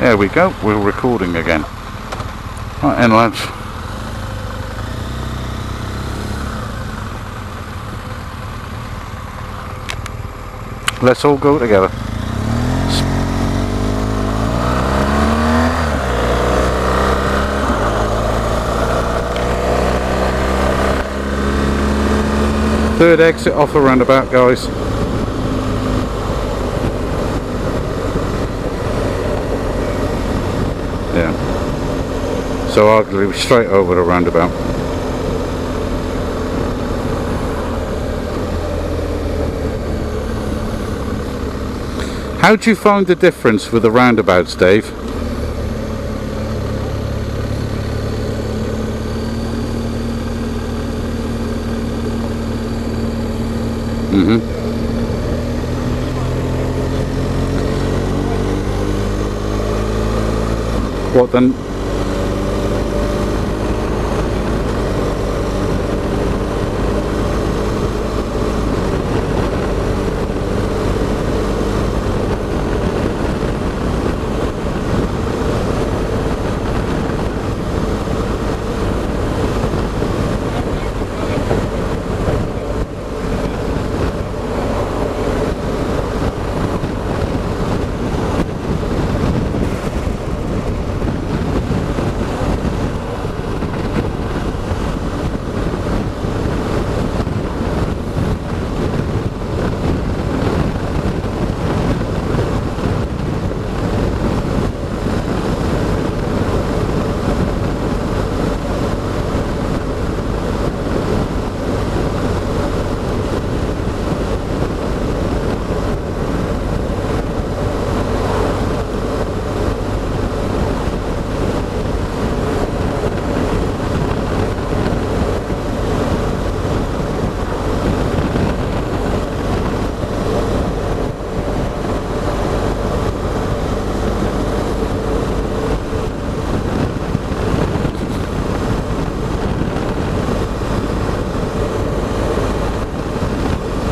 There we go, we're recording again. Right then, lads. Let's all go together. Third exit off the roundabout, guys. Yeah. So I'll go straight over the roundabout. How do you find the difference with the roundabouts, Dave? What then?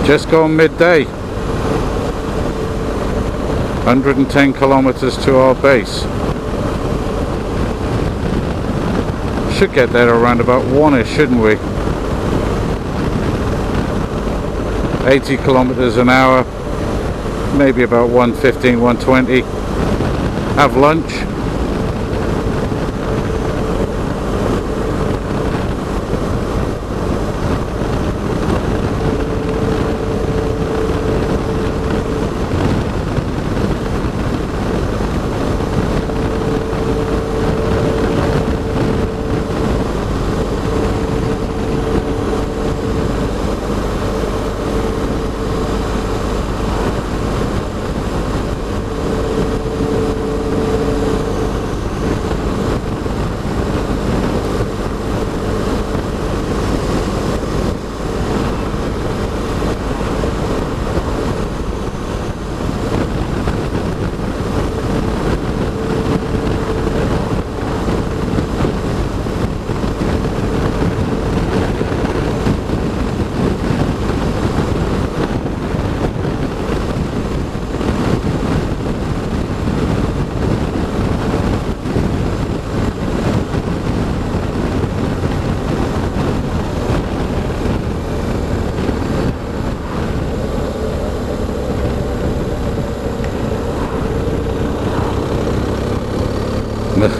Just gone midday. 110 kilometers to our base. Should get there around about 1ish, shouldn't we? 80 kilometers an hour, maybe about 115, 120. Have lunch.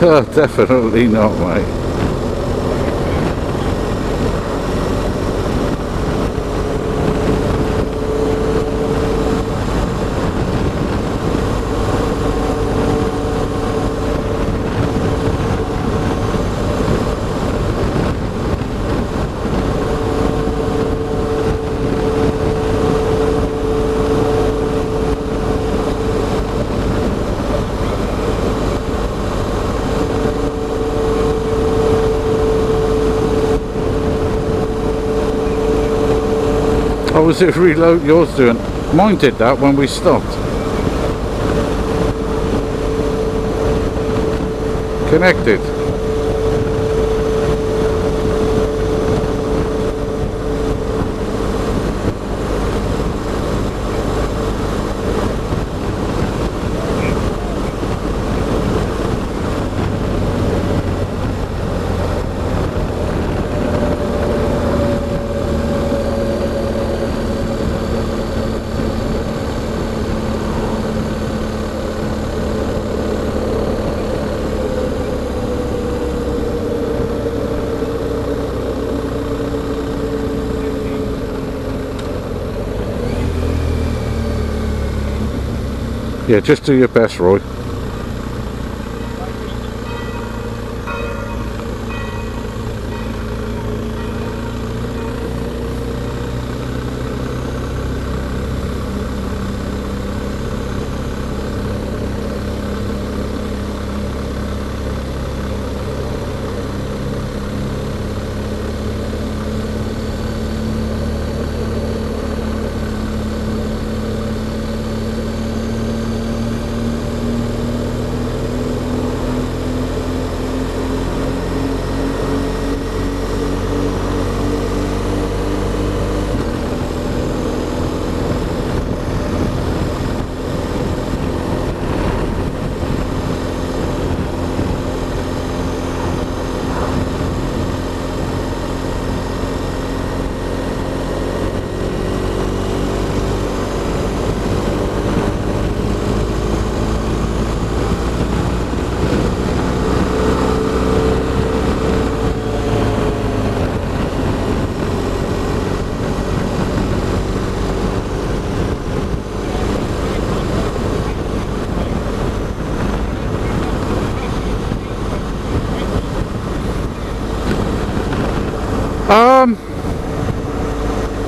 Definitely not, mate. What was it reload yours doing? Mine did that when we stopped. Connected. Yeah, just do your best, Roy.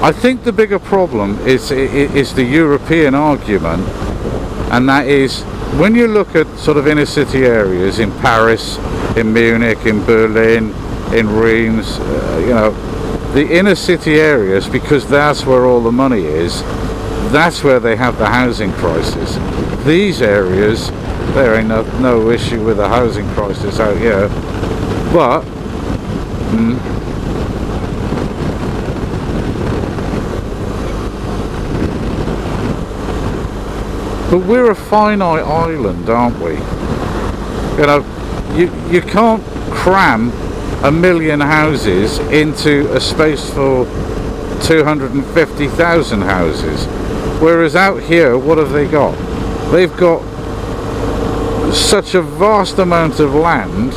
I think the bigger problem is the European argument, and that is when you look at sort of inner city areas in Paris, in Munich, in Berlin, in Reims, you know, the inner city areas, because that's where all the money is, that's where they have the housing crisis. These areas, there ain't no issue with the housing crisis out here, but but we're a finite island, aren't we? You know, you can't cram 1 million houses into a space for 250,000 houses. Whereas out here, what have they got? They've got such a vast amount of land.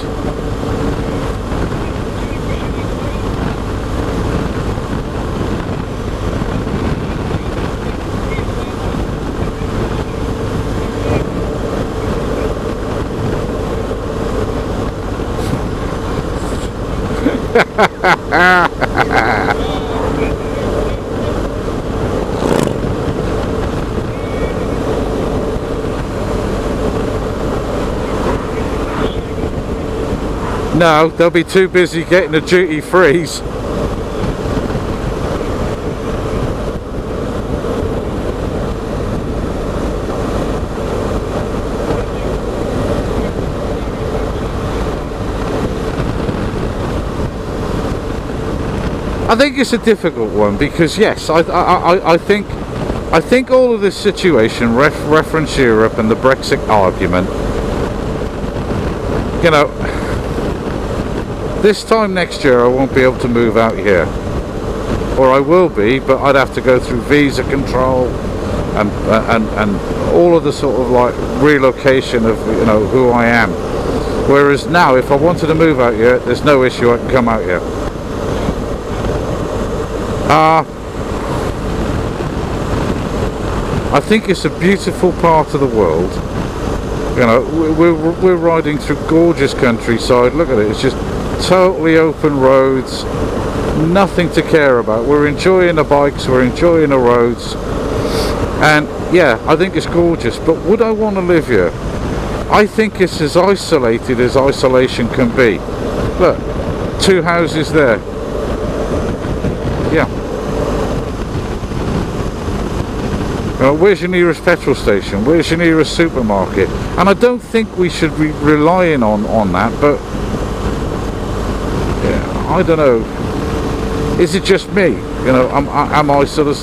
No, they'll be too busy getting the duty frees. I think it's a difficult one because yes, I think all of this situation reference Europe and the Brexit argument. You know, this time next year I won't be able to move out here, or I will be, but I'd have to go through visa control and all of the sort of like relocation of, you know, who I am. Whereas now, if I wanted to move out here, there's no issue. I can come out here. I think it's a beautiful part of the world. You know, we're riding through gorgeous countryside. Look at it, it's just totally open roads, nothing to care about. We're enjoying the bikes, we're enjoying the roads, and yeah, I think it's gorgeous. But would I want to live here? I think it's as isolated as isolation can be. Look, 2 houses there. Yeah. Where's your nearest petrol station? Where's your nearest supermarket? And I don't think we should be relying on that, but yeah, I don't know. Is it just me? You know, am I sort of...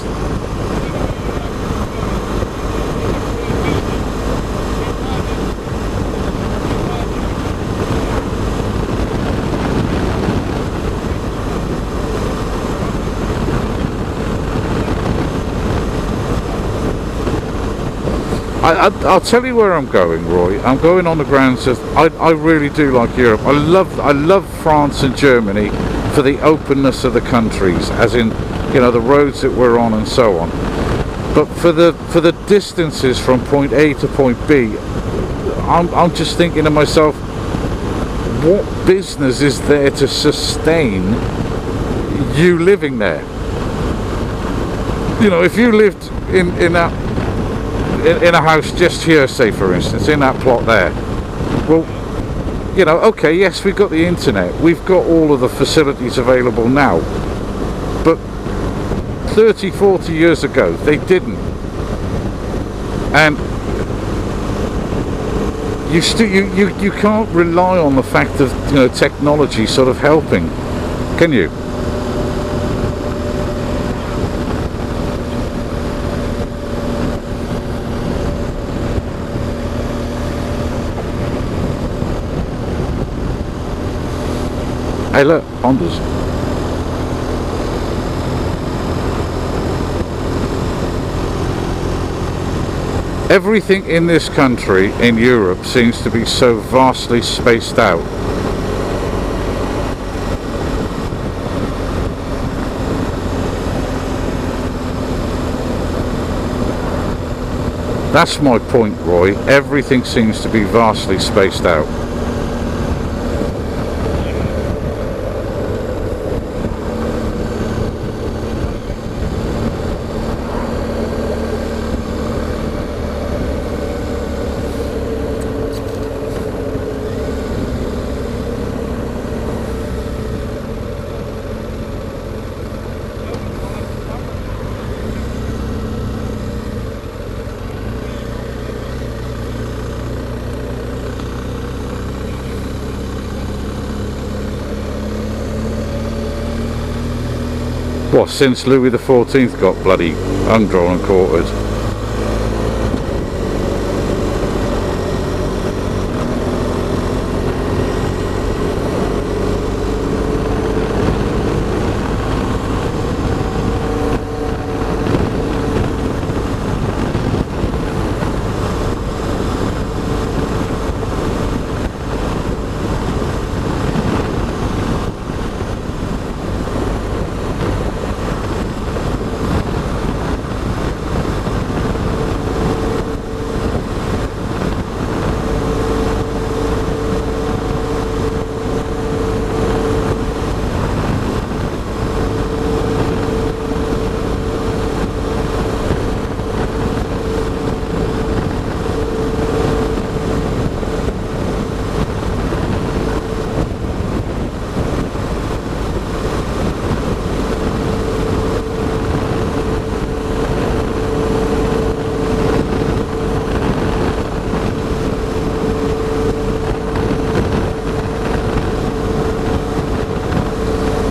I'll tell you where I'm going, Roy. I'm going on the grounds of I really do like Europe. I love France and Germany for the openness of the countries, as in, you know, the roads that we're on and so on. But for the distances from point A to point B, I'm just thinking to myself, what business is there to sustain you living there? You know, if you lived in a house just here, say for instance, in that plot there, well, you know, okay, yes, we've got the internet, we've got all of the facilities available now, but 30, 40 years ago they didn't. And you can't rely on the fact of, you know, technology sort of helping, can you? Hey look, Hondas. Everything in this country, in Europe, seems to be so vastly spaced out. That's my point, Roy. Everything seems to be vastly spaced out. What, since Louis XIV got bloody undrawn and quartered?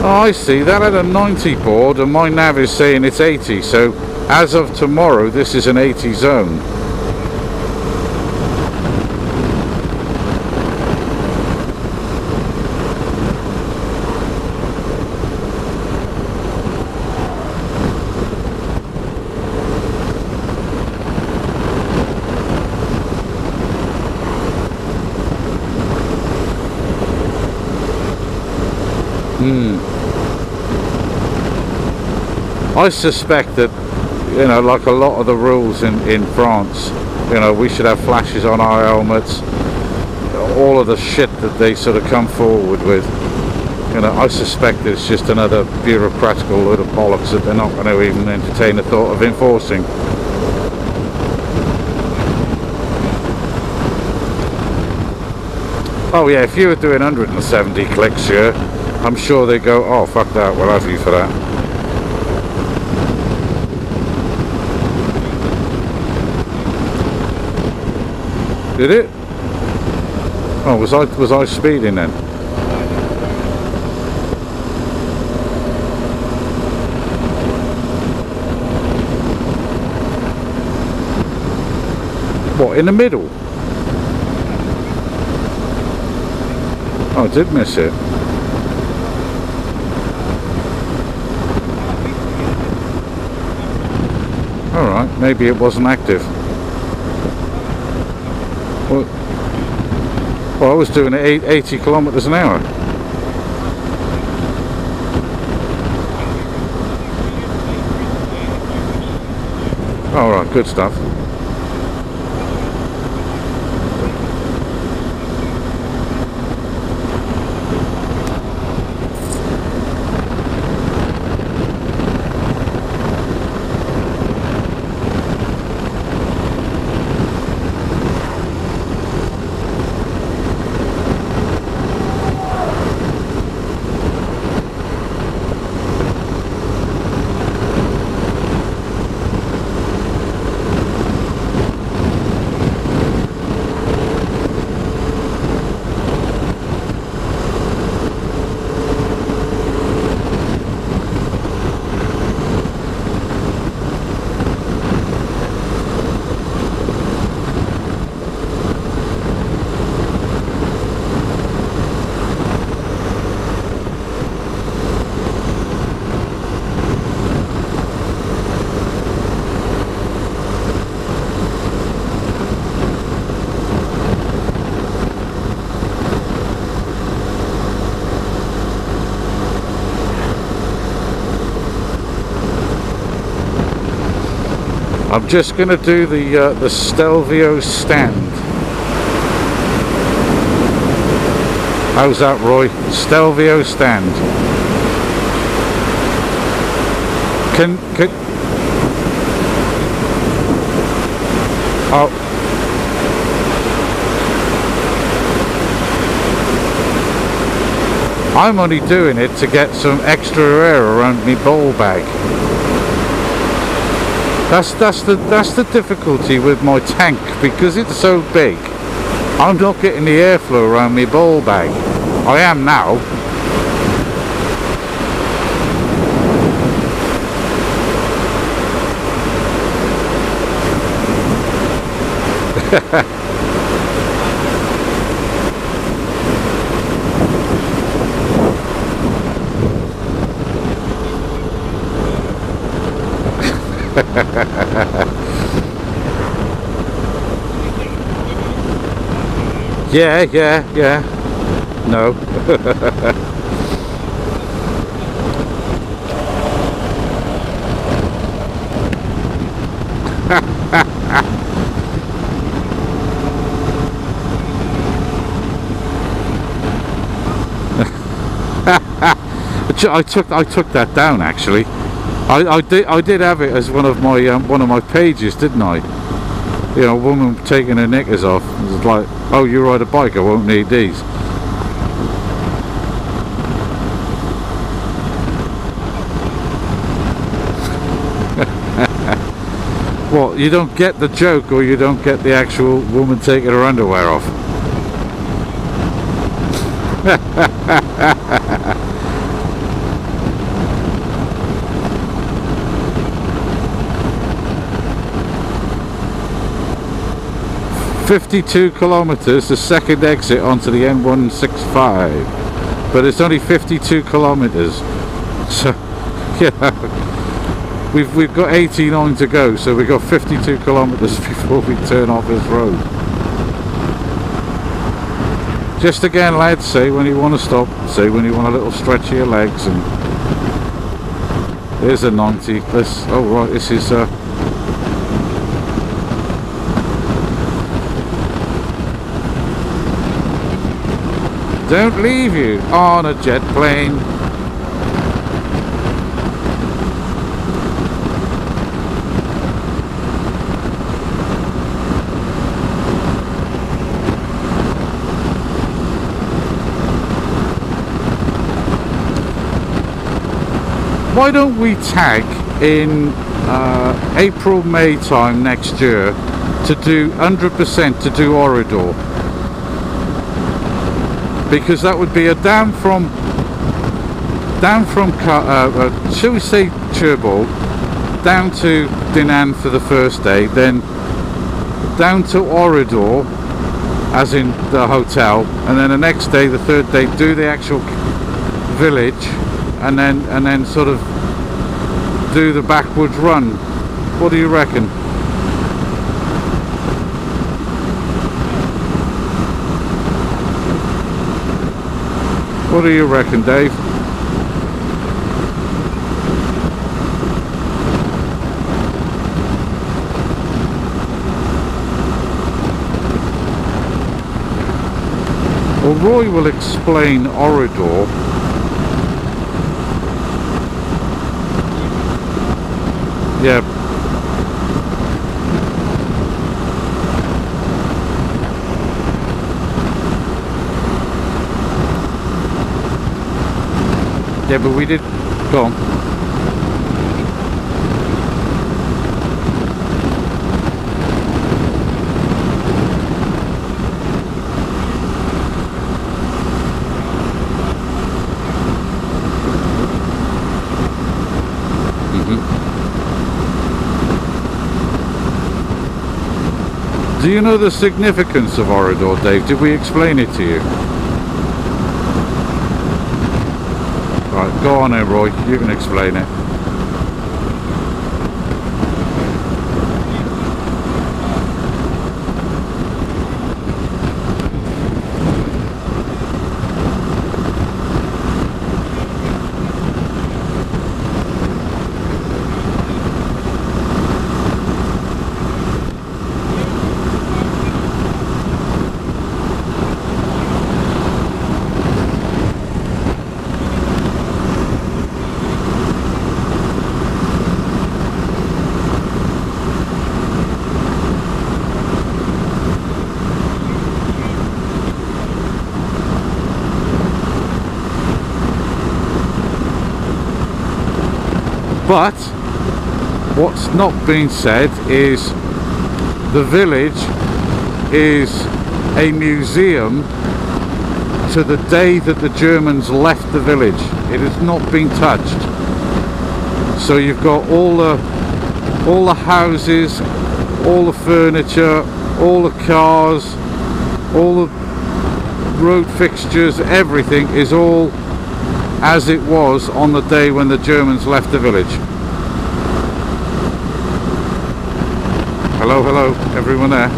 Oh, I see, that had a 90 board and my nav is saying it's 80, so as of tomorrow this is an 80 zone. I suspect that, you know, like a lot of the rules in France, you know, we should have flashes on our helmets, all of the shit that they sort of come forward with. You know, I suspect it's just another bureaucratical load of bollocks that they're not going to even entertain the thought of enforcing. Oh yeah, if you were doing 170 clicks here, I'm sure they'd go, oh fuck that, we'll have you for that. Did it? Oh, was I speeding then? What, in the middle? Oh, I did miss it. Alright, maybe it wasn't active. Well, I was doing it 80 kilometers an hour. All right, good stuff. I'm just going to do the Stelvio stand. How's that, Roy? Stelvio stand. Can oh. I'm only doing it to get some extra air around me ball bag. That's the difficulty with my tank, because it's so big. I'm not getting the airflow around me ball bag. I am now. Yeah. No. I took that down actually. I did have it as one of my pages, didn't I? You know, a woman taking her knickers off. It was like, oh, you ride a bike, I won't need these. What, you don't get the joke, or you don't get the actual woman taking her underwear off? 52 kilometers, the second exit onto the N165, but it's only 52 kilometers, so yeah, we've got 89 to go, so we've got 52 kilometers before we turn off this road. Just again, lads, say when you want to stop, say when you want a little stretch of your legs. And there's a 90. Oh right, this is don't leave you on a jet plane. Why don't we tag in April, May time next year to do 100% to do Orador? Because that would be a down from shall we say Cherbourg, down to Dinan for the first day, then down to Orador, as in the hotel, and then the next day, the third day, do the actual village, and then sort of do the backwards run. What do you reckon? What do you reckon, Dave? Well, Roy will explain Orador. Yeah. Yeah, but we did. Go on. Do you know the significance of Orador, Dave? Did we explain it to you? Right, go on then, Roy. You can explain it. But what's not being said is the village is a museum to the day that the Germans left the village. It has not been touched. So you've got all the houses, all the furniture, all the cars, all the road fixtures, everything is all as it was on the day when the Germans left the village. Hello, hello, everyone there?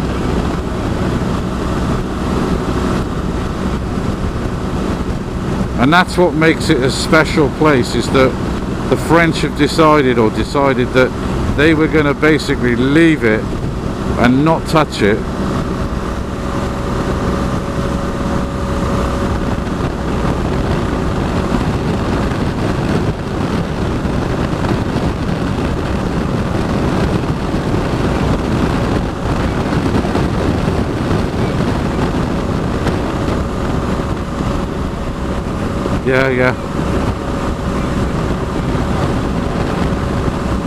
And that's what makes it a special place, is that the French have decided that they were going to basically leave it and not touch it. Yeah.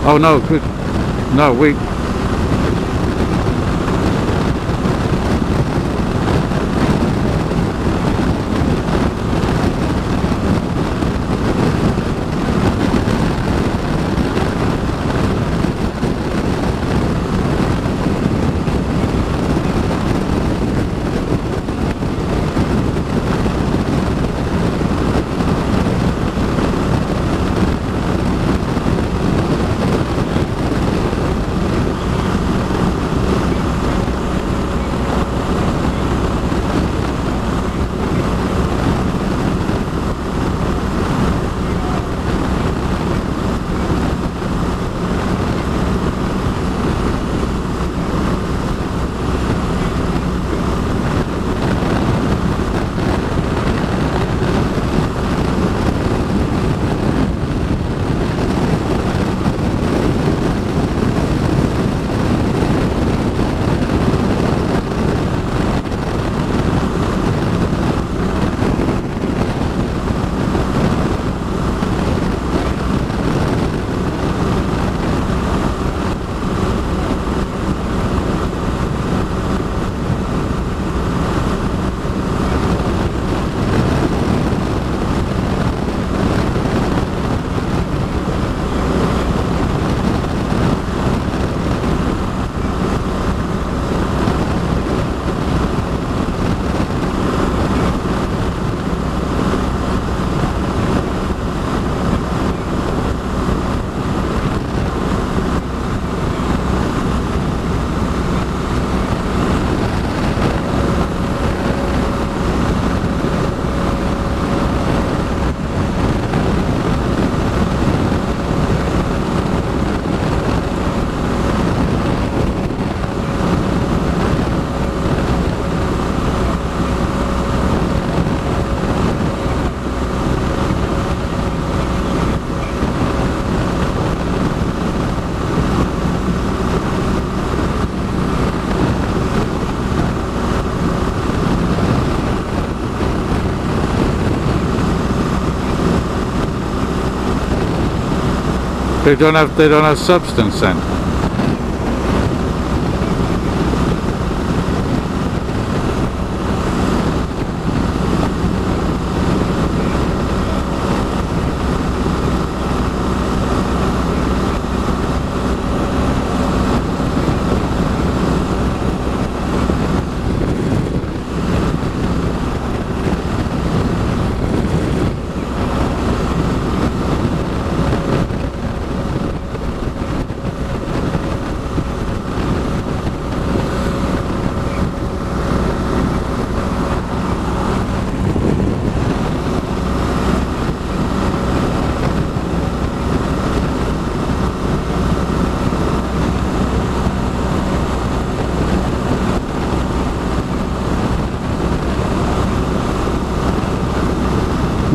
Oh no, good. No, we. They don't have substance then.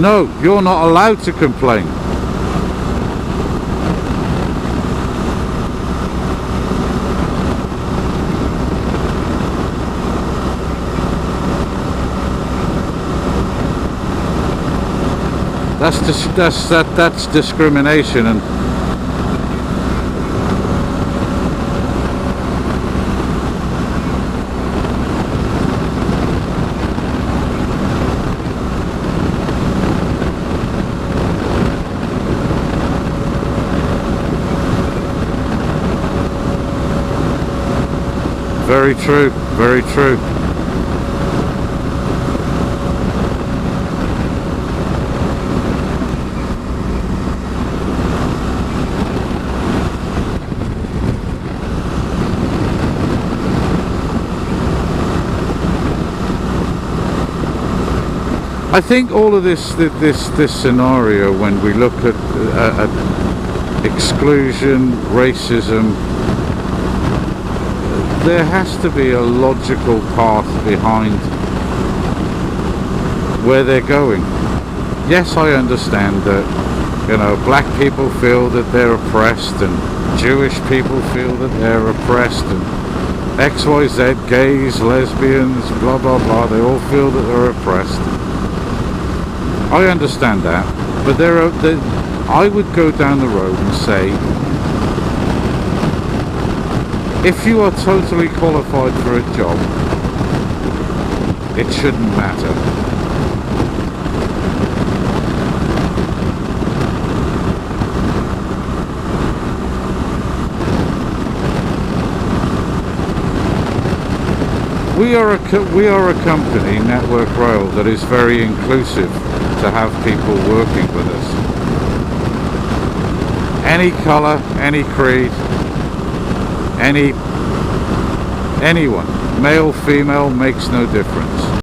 No, you're not allowed to complain. That's discrimination, and very true, very true. I think all of this scenario, when we look at exclusion, racism, there has to be a logical path behind where they're going. Yes, I understand that, you know, black people feel that they're oppressed, and Jewish people feel that they're oppressed, and XYZ, gays, lesbians, blah blah blah, they all feel that they're oppressed. I understand that, but I would go down the road and say, if you are totally qualified for a job, it shouldn't matter. We are a company, Network Rail, that is very inclusive to have people working with us. Any colour, any creed, anyone, male, female, makes no difference.